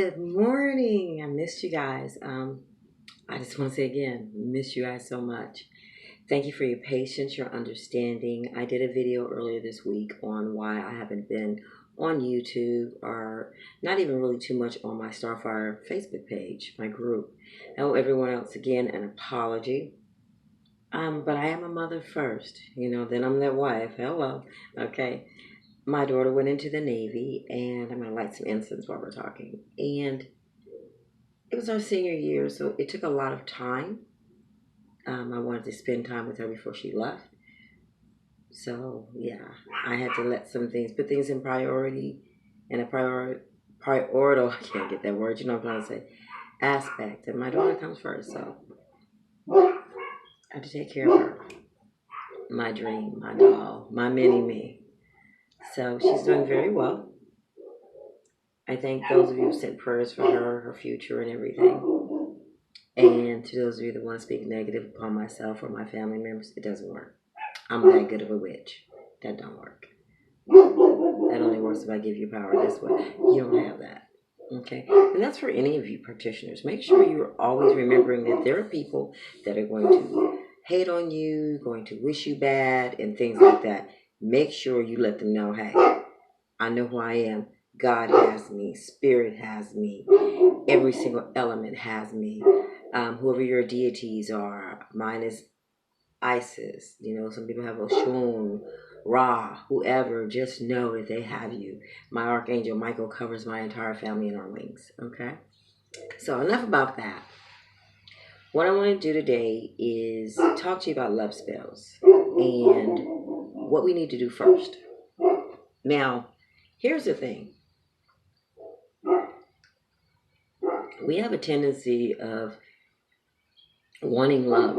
Good morning. I missed you guys. I just want to say again, miss you guys so much. Thank you for your patience, your understanding. I did a video earlier this week on why I haven't been on YouTube or not even really too much on my Starfire Facebook page, my group. I owe everyone else again an apology. But I am a mother first, then I'm their wife. Hello. Okay. My daughter went into the Navy, and I'm going to light some incense while we're talking. And it was our senior year, so it took a lot of time. I wanted to spend time with her before she left. So, yeah, I had to put things in priority, and I can't get that word, you know what I'm trying to say, aspect. And my daughter comes first, so I had to take care of her. My dream, my doll, my mini-me. So she's doing very well. I thank those of you who sent prayers for her future and everything. And to those of you that want to speak negative upon myself or my family members, it doesn't work. I'm that good of a witch. That don't work. That only works if I give you power this way. You don't have that. Okay? And that's for any of you practitioners. Make sure you're always remembering that there are people that are going to hate on you, going to wish you bad, and things like that. Make sure you let them know, hey, I know who I am. God has me. Spirit has me. Every single element has me. Whoever your deities are. Mine is Isis. Some people have Oshun, Ra, whoever. Just know that they have you. My Archangel Michael covers my entire family in our wings. Okay? So enough about that. What I want to do today is talk to you about love spells and what we need to do first. Now, here's the thing. We have a tendency of wanting love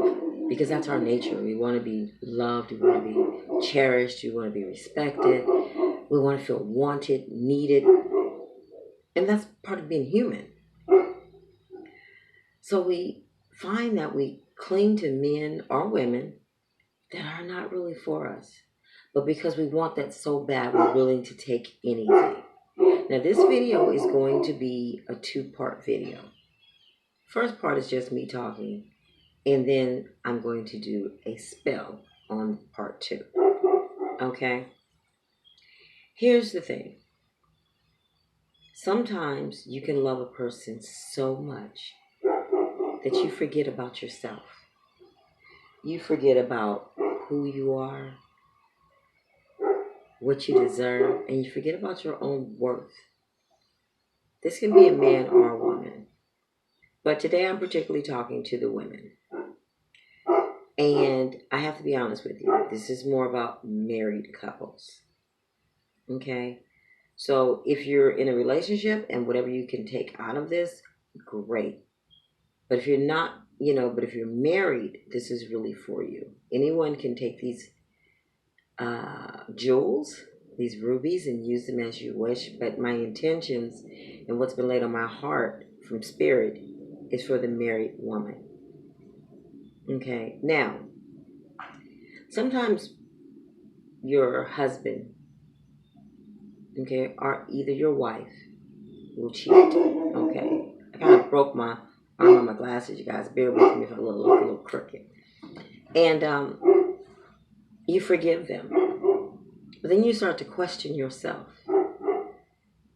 because that's our nature. We want to be loved. We want to be cherished. We want to be respected. We want to feel wanted, needed. And that's part of being human. So we find that we cling to men or women that are not really for us. But because we want that so bad, we're willing to take anything. Now, this video is going to be a 2-part video. First part is just me talking, and then I'm going to do a spell on part 2. Okay? Here's the thing. Sometimes you can love a person so much that you forget about yourself. You forget about who you are, what you deserve, and you forget about your own worth. This can be a man or a woman. But today I'm particularly talking to the women. And I have to be honest with you. This is more about married couples. Okay? So if you're in a relationship and whatever you can take out of this, great. But if you're not, but if you're married, this is really for you. Anyone can take these jewels, these rubies, and use them as you wish. But my intentions and what's been laid on my heart from Spirit is for the married woman. Okay, now, sometimes your husband, okay, or either your wife will cheat. Okay, I kind of broke my arm on my glasses, you guys. Bear with me if I look a little crooked. And you forgive them. But then you start to question yourself.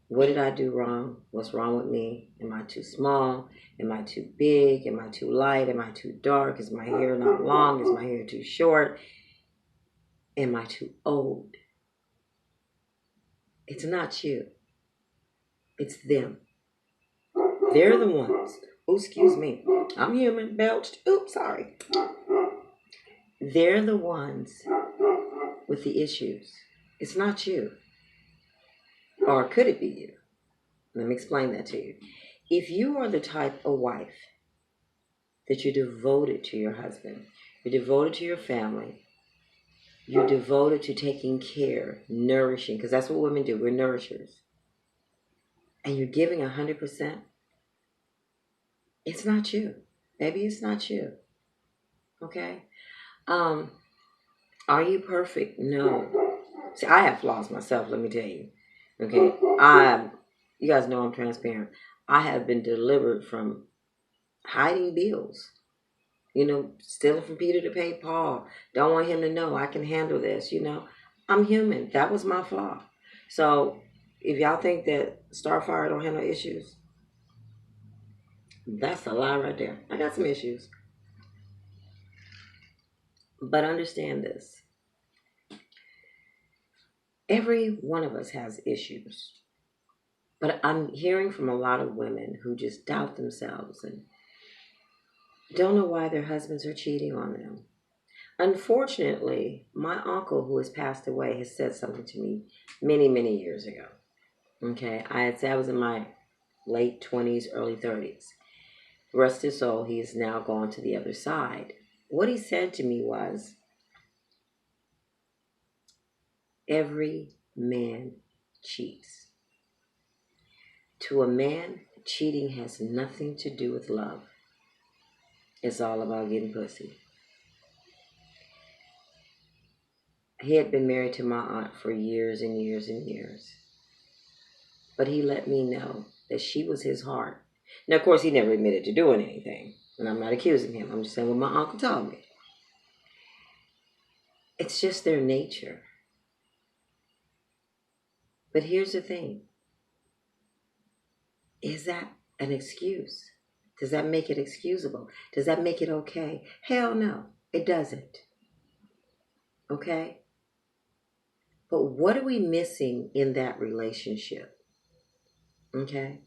What did I do wrong? What's wrong with me? Am I too small? Am I too big? Am I too light? Am I too dark? Is my hair not long? Is my hair too short? Am I too old? It's not you. It's them. They're the ones. Oh, excuse me. I'm human. Belched. Oops, sorry. They're the ones with the issues. It's not you. Or could it be you? Let me explain that to you. If you are the type of wife that you're devoted to your husband, you're devoted to your family, you're devoted to taking care, nourishing, because that's what women do. We're nourishers. And you're giving 100%, it's not you. Maybe it's not you. Okay? Are you perfect? No. See, I have flaws myself, let me tell you. Okay? You guys know I'm transparent. I have been delivered from hiding bills. Stealing from Peter to pay Paul. Don't want him to know I can handle this. I'm human. That was my flaw. So if y'all think that Starfire don't handle issues, that's a lie right there. I got some issues. But understand this. Every one of us has issues. But I'm hearing from a lot of women who just doubt themselves and don't know why their husbands are cheating on them. Unfortunately, my uncle who has passed away has said something to me many, many years ago. Okay, I was in my late 20s, early 30s. Rest his soul, he is now gone to the other side. What he said to me was, every man cheats. To a man, cheating has nothing to do with love. It's all about getting pussy. He had been married to my aunt for years and years and years. But he let me know that she was his heart. Now, of course, he never admitted to doing anything. And I'm not accusing him. I'm just saying what my uncle told me. It's just their nature. But here's the thing. Is that an excuse? Does that make it excusable? Does that make it okay? Hell no, it doesn't. Okay? But what are we missing in that relationship? Okay?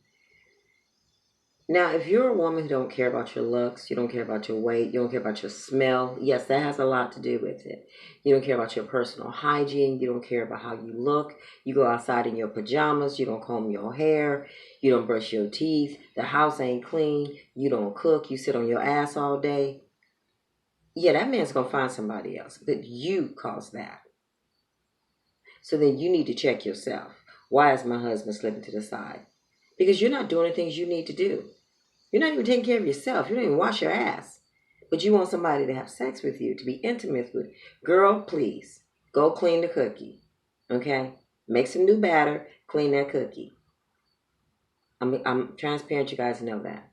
Now, if you're a woman who don't care about your looks, you don't care about your weight, you don't care about your smell, yes, that has a lot to do with it. You don't care about your personal hygiene, you don't care about how you look, you go outside in your pajamas, you don't comb your hair, you don't brush your teeth, the house ain't clean, you don't cook, you sit on your ass all day. Yeah, that man's going to find somebody else, but you caused that. So then you need to check yourself. Why is my husband slipping to the side? Because you're not doing the things you need to do. You're not even taking care of yourself. You don't even wash your ass. But you want somebody to have sex with you, to be intimate with. Girl, please, go clean the cookie. Okay? Make some new batter, clean that cookie. I'm transparent, you guys know that.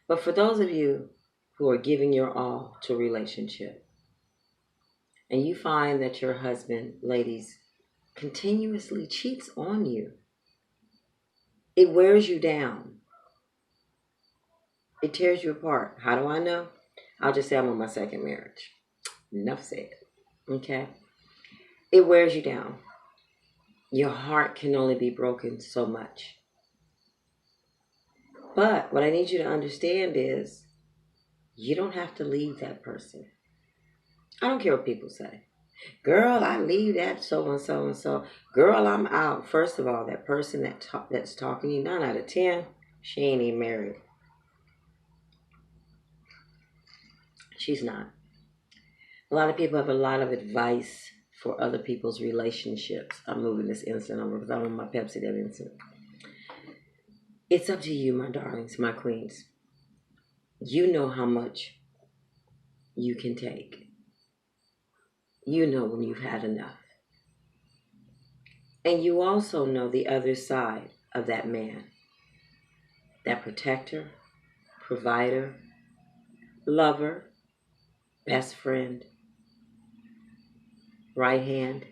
But for those of you who are giving your all to a relationship, and you find that your husband, ladies, continuously cheats on you, it wears you down. It tears you apart. How do I know? I'll just say I'm on my second marriage. Enough said. Okay? It wears you down. Your heart can only be broken so much. But what I need you to understand is you don't have to leave that person. I don't care what people say. Girl, I leave that so and so and so. Girl, I'm out. First of all, that person that's talking to you, 9 out of 10, she ain't even married. She's not. A lot of people have a lot of advice for other people's relationships. I'm moving this instant over because I'm on my Pepsi that instant. It's up to you, my darlings, my queens. You know how much you can take. You know when you've had enough. And you also know the other side of that man. That protector, provider, lover, best friend, right hand.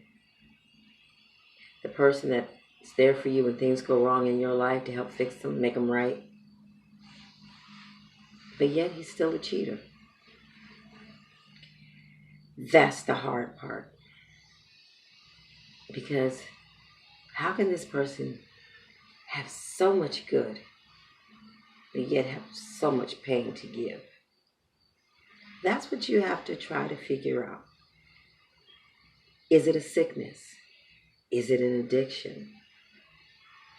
The person that's there for you when things go wrong in your life to help fix them, make them right. But yet he's still a cheater. That's the hard part. Because how can this person have so much good, but yet have so much pain to give? That's what you have to try to figure out. Is it a sickness? Is it an addiction?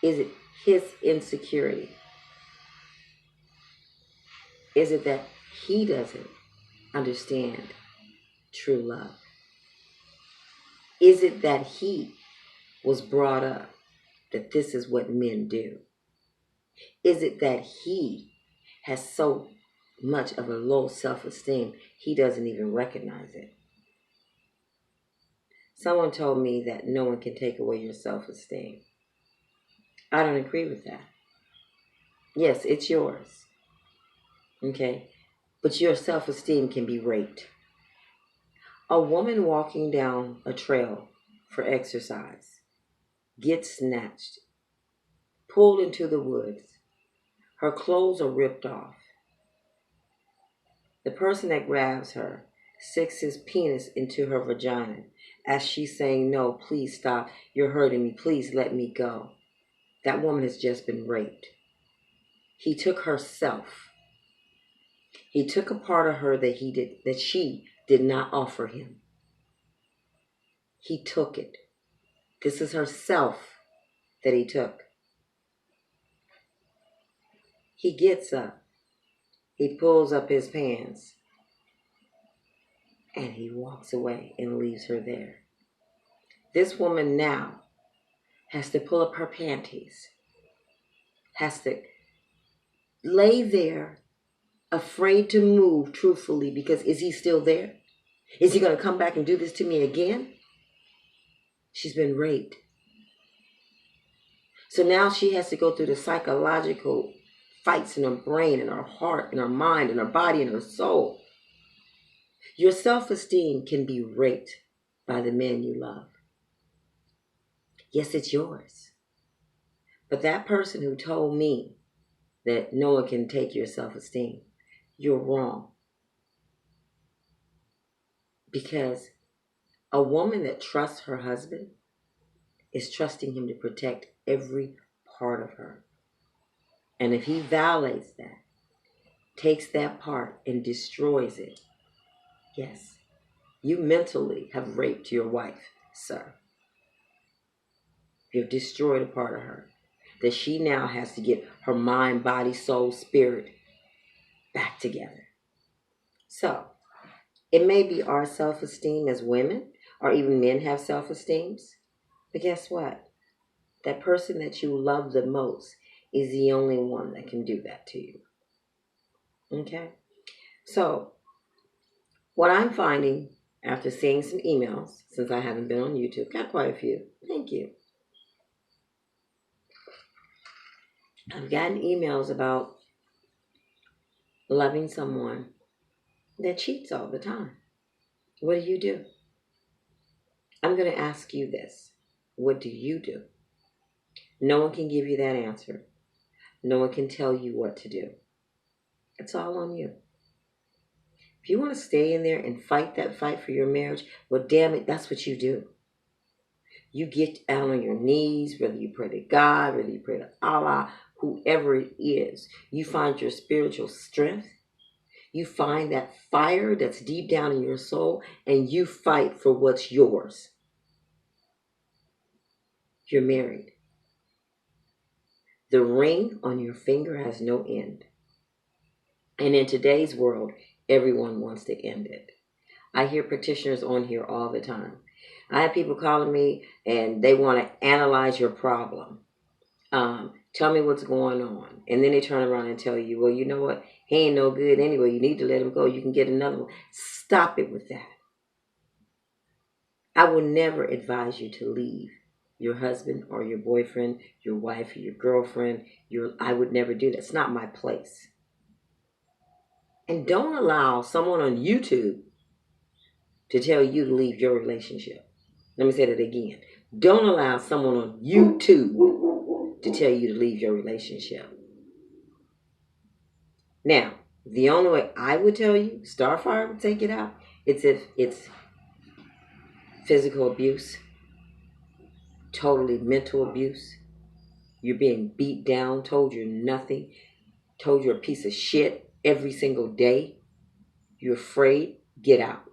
Is it his insecurity? Is it that he doesn't understand true love? Is it that he was brought up that this is what men do? Is it that he has so much of a low self-esteem he doesn't even recognize it? Someone told me that no one can take away your self-esteem. I don't agree with that. Yes, it's yours. Okay? But your self-esteem can be raped. A woman walking down a trail for exercise gets snatched, pulled into the woods. Her clothes are ripped off. The person that grabs her sticks his penis into her vagina as she's saying, "No, please stop. You're hurting me. Please let me go." That woman has just been raped. He took herself. He took a part of her that she did not offer him. He took it. This is herself that he took. He gets up. He pulls up his pants. And he walks away and leaves her there. This woman now has to pull up her panties. Has to lay there afraid to move truthfully because is he still there? Is he going to come back and do this to me again? She's been raped. So now she has to go through the psychological fights in her brain, in her heart, in her mind, in her body, in her soul. Your self-esteem can be raped by the man you love. Yes, it's yours. But that person who told me that no one can take your self-esteem, you're wrong. Because a woman that trusts her husband is trusting him to protect every part of her. And if he violates that, takes that part and destroys it, yes, you mentally have raped your wife, sir. You've destroyed a part of her that she now has to get her mind, body, soul, spirit back together. So, it may be our self-esteem as women, or even men have self-esteems. But guess what? That person that you love the most is the only one that can do that to you. Okay? So, what I'm finding after seeing some emails, since I haven't been on YouTube, got quite a few. Thank you. I've gotten emails about loving someone that cheats all the time. What do you do? I'm going to ask you this. What do you do? No one can give you that answer. No one can tell you what to do. It's all on you. If you want to stay in there and fight that fight for your marriage, well, damn it, that's what you do. You get down on your knees, whether you pray to God, whether you pray to Allah, whoever it is. You find your spiritual strength. You find that fire that's deep down in your soul, and you fight for what's yours. You're married. The ring on your finger has no end. And in today's world, everyone wants to end it. I hear petitioners on here all the time. I have people calling me and they want to analyze your problem. Tell me what's going on. And then they turn around and tell you, well, you know what? He ain't no good anyway. You need to let him go. You can get another one. Stop it with that. I will never advise you to leave your husband or your boyfriend, your wife or your girlfriend. I would never do that. It's not my place. And don't allow someone on YouTube to tell you to leave your relationship. Let me say that again. Don't allow someone on YouTube to tell you to leave your relationship. Now, the only way I would tell you, Starfire would take it out, it's if it's physical abuse, totally mental abuse. You're being beat down, told you're nothing, told you're a piece of shit every single day. You're afraid, get out.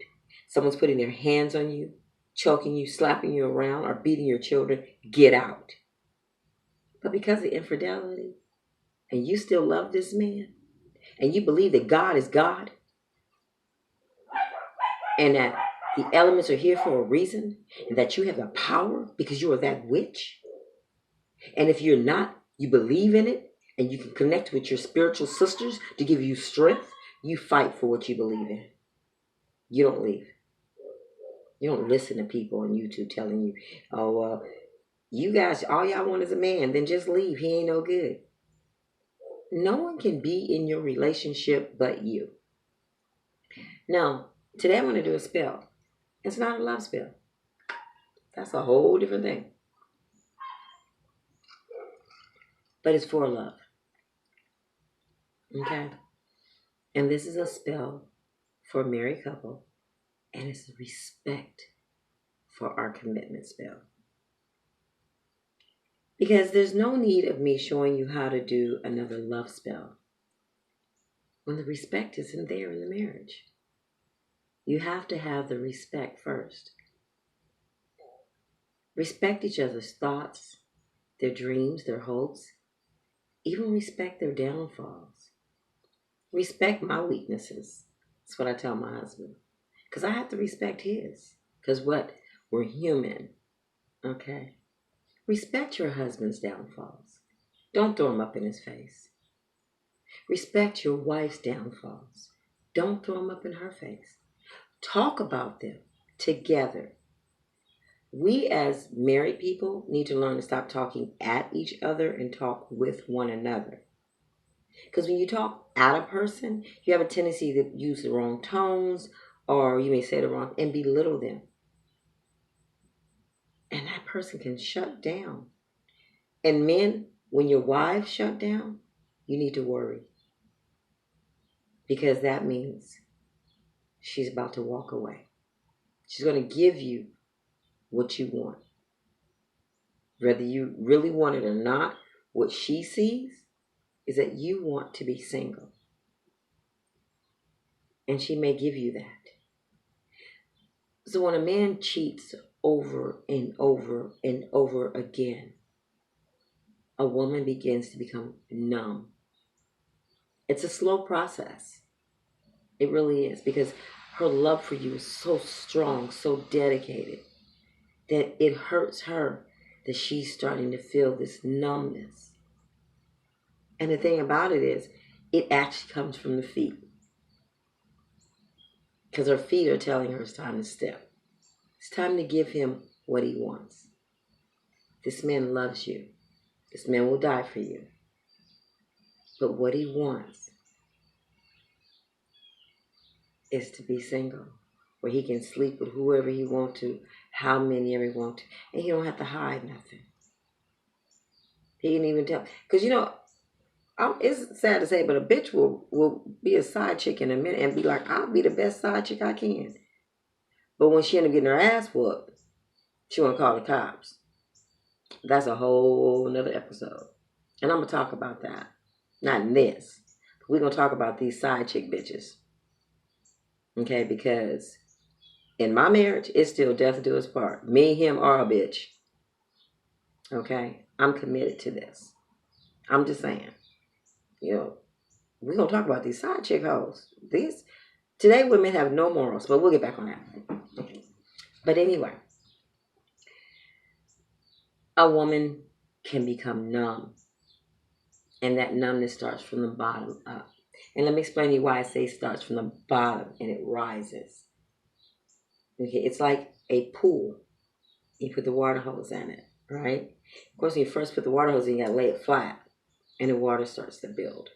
Someone's putting their hands on you, choking you, slapping you around, or beating your children, get out. But because of infidelity, and you still love this man, and you believe that God is God, and that the elements are here for a reason, and that you have the power because you are that witch, and if you're not, you believe in it, and you can connect with your spiritual sisters to give you strength, you fight for what you believe in. You don't leave. You don't listen to people on YouTube telling you, oh, you guys, all y'all want is a man, then just leave. He ain't no good. No one can be in your relationship but you. Now, today I'm going to do a spell. It's not a love spell. That's a whole different thing. But it's for love. Okay? And this is a spell for a married couple. And it's a respect for our commitment spell. Because there's no need of me showing you how to do another love spell when the respect isn't there in the marriage. You have to have the respect first. Respect each other's thoughts, their dreams, their hopes. Even respect their downfalls. Respect my weaknesses. That's what I tell my husband. Because I have to respect his. Because what? We're human. Okay? Respect your husband's downfalls. Don't throw them up in his face. Respect your wife's downfalls. Don't throw them up in her face. Talk about them together. We as married people need to learn to stop talking at each other and talk with one another. Because when you talk at a person, you have a tendency to use the wrong tones, or you may say the wrong and belittle them. And that person can shut down. And men, when your wife shut down, you need to worry. Because that means she's about to walk away. She's going to give you what you want. Whether you really want it or not, what she sees is that you want to be single. And she may give you that. So when a man cheats over and over and over again, a woman begins to become numb. It's a slow process. It really is, because her love for you is so strong, so dedicated, that it hurts her that she's starting to feel this numbness. And the thing about it is, it actually comes from the feet. Because her feet are telling her it's time to step. It's time to give him what he wants. This man loves you. This man will die for you. But what he wants is to be single, where he can sleep with whoever he wants to, how many ever he wants to, and he don't have to hide nothing. He can even tell. Because, it's sad to say, but a bitch will be a side chick in a minute and be like, I'll be the best side chick I can. But when she end up getting her ass whooped, she want to call the cops. That's a whole nother episode. And I'm going to talk about that. Not in this. But we're going to talk about these side chick bitches. Okay, because in my marriage, it's still death do us part. Me, him, or a bitch. Okay? I'm committed to this. I'm just saying. We're going to talk about these side chick hoes. Today, women have no morals, but we'll get back on that. Okay. But anyway, a woman can become numb. And that numbness starts from the bottom up. And let me explain to you why I say it starts from the bottom and it rises. Okay, it's like a pool. You put the water hose in it, right? Of course, when you first put the water hose in, you got to lay it flat. And the water starts to build.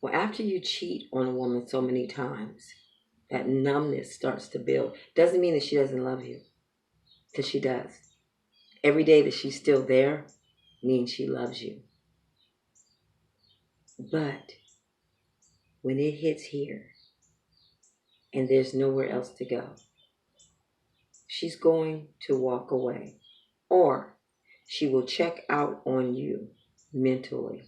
Well, after you cheat on a woman so many times, that numbness starts to build. Doesn't mean that she doesn't love you. Because she does. Every day that she's still there means she loves you. But when it hits here and there's nowhere else to go, she's going to walk away. Or she will check out on you mentally.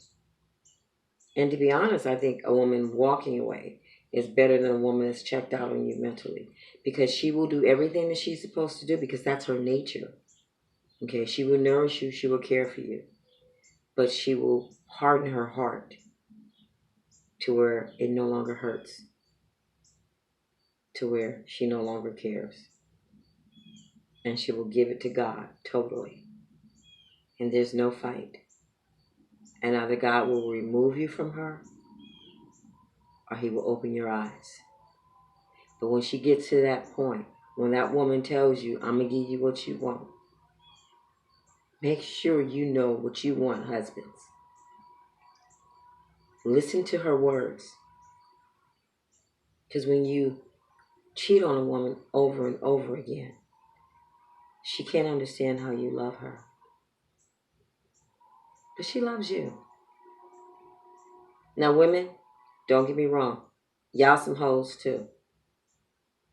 And to be honest, I think a woman walking away is better than a woman that's checked out on you mentally. Because she will do everything that she's supposed to do because that's her nature. Okay, she will nourish you, she will care for you. But she will harden her heart to where it no longer hurts. To where she no longer cares. And she will give it to God totally. And there's no fight. And either God will remove you from her or he will open your eyes. But when she gets to that point, when that woman tells you, I'm going to give you what you want, make sure you know what you want, husbands. Listen to her words. Because when you cheat on a woman over and over again, she can't understand how you love her. But she loves you. Now, women, don't get me wrong. Y'all some hoes too.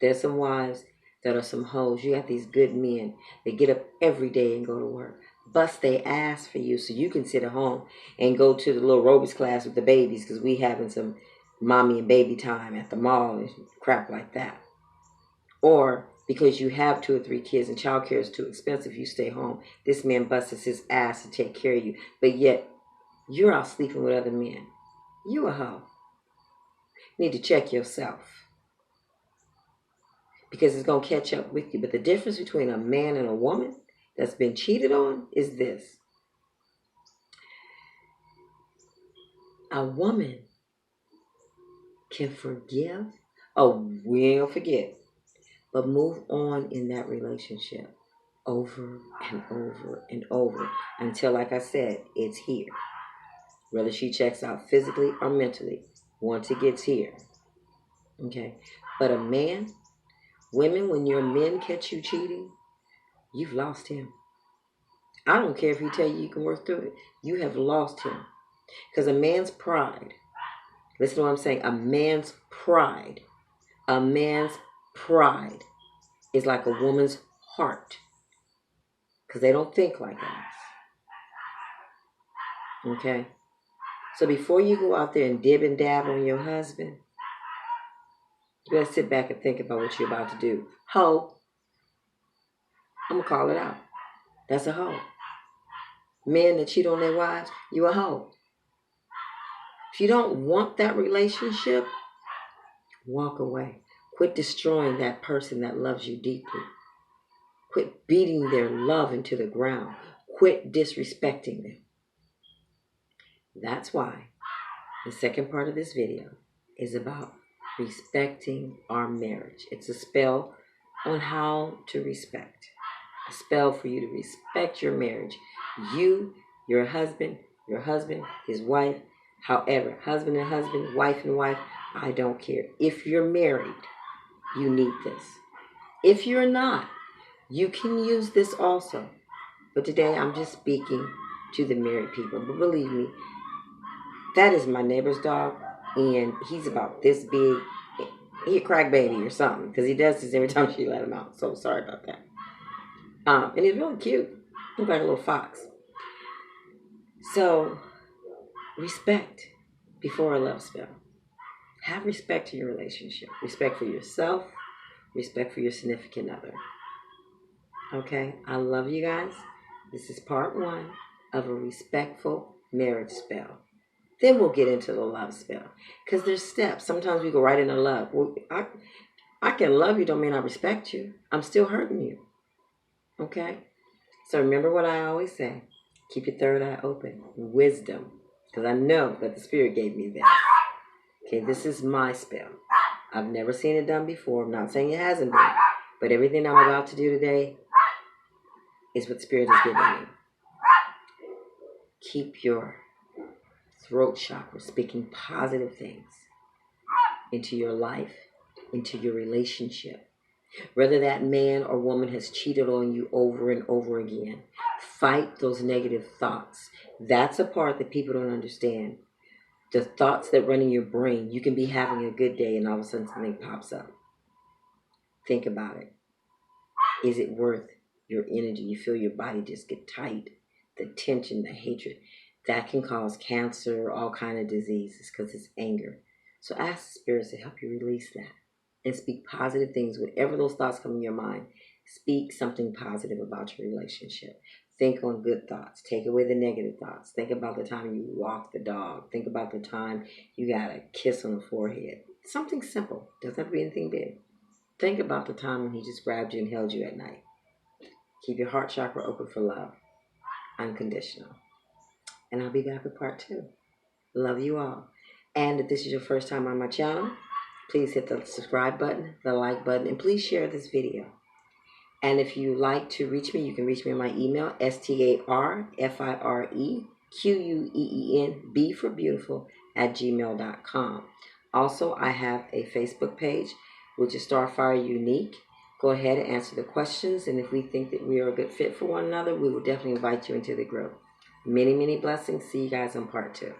There's some wives that are some hoes. You got these good men that get up every day and go to work. Bust they ass for you so you can sit at home and go to the little aerobics class with the babies because we having some mommy and baby time at the mall and crap like that. Or because you have 2 or 3 kids and childcare is too expensive, you stay home. This man busts his ass to take care of you. But yet, you're out sleeping with other men. You a hoe. You need to check yourself. Because it's going to catch up with you. But the difference between a man and a woman that's been cheated on is this. A woman can forgive. Oh, we'll forget. But move on in that relationship over and over and over until, like I said, it's here. Whether she checks out physically or mentally, once it gets here. Okay? But a man, women, when your men catch you cheating, you've lost him. I don't care if he tell you can work through it. You have lost him. Because a man's pride, listen to what I'm saying, a man's pride is like a woman's heart. Because they don't think like us. Okay? So before you go out there and dib and dab on your husband, you better sit back and think about what you're about to do. Hoe. I'm going to call it out. That's a hoe. Men that cheat on their wives, you a hoe. If you don't want that relationship, walk away. Quit destroying that person that loves you deeply. Quit beating their love into the ground. Quit disrespecting them. That's why the second part of this video is about respecting our marriage. It's a spell on how to respect. A spell for you to respect your marriage. You, your husband, his wife, however, husband and husband, wife and wife, I don't care. If you're married, you need this. If you're not, you can use this also. But today I'm just speaking to the married people. But believe me, that is my neighbor's dog, and he's about this big. He a crack baby or something, because he does this every time she let him out. So sorry about that. And he's really cute. Looks like a little fox. So, respect before a love spell. Have respect in your relationship. Respect for yourself. Respect for your significant other. Okay? I love you guys. This is part 1 of a respectful marriage spell. Then we'll get into the love spell. Because there's steps. Sometimes we go right into love. Well, I can love you, don't mean I respect you. I'm still hurting you. Okay? So remember what I always say. Keep your third eye open. Wisdom. Because I know that the Spirit gave me this. Okay, this is my spell. I've never seen it done before. I'm not saying it hasn't been. But everything I'm about to do today is what Spirit has given me. Keep your throat chakra speaking positive things into your life, into your relationship. Whether that man or woman has cheated on you over and over again, fight those negative thoughts. That's a part that people don't understand. The thoughts that run in your brain, you can be having a good day and all of a sudden something pops up. Think about it. Is it worth your energy? You feel your body just get tight. The tension, the hatred. That can cause cancer, all kind of diseases because it's anger. So ask the spirits to help you release that. And speak positive things. Whatever those thoughts come in your mind, speak something positive about your relationship. Think on good thoughts. Take away the negative thoughts. Think about the time you walked the dog. Think about the time you got a kiss on the forehead. Something simple. Doesn't have to be anything big. Think about the time when he just grabbed you and held you at night. Keep your heart chakra open for love. Unconditional. And I'll be back with part 2. Love you all. And if this is your first time on my channel, please hit the subscribe button, the like button, and please share this video. And if you like to reach me, you can reach me on my email, STARFIREQUEEN, B for beautiful, gmail.com. Also, I have a Facebook page, which is Starfire Unique. Go ahead and answer the questions, and if we think that we are a good fit for one another, we will definitely invite you into the group. Many, many blessings. See you guys on part 2.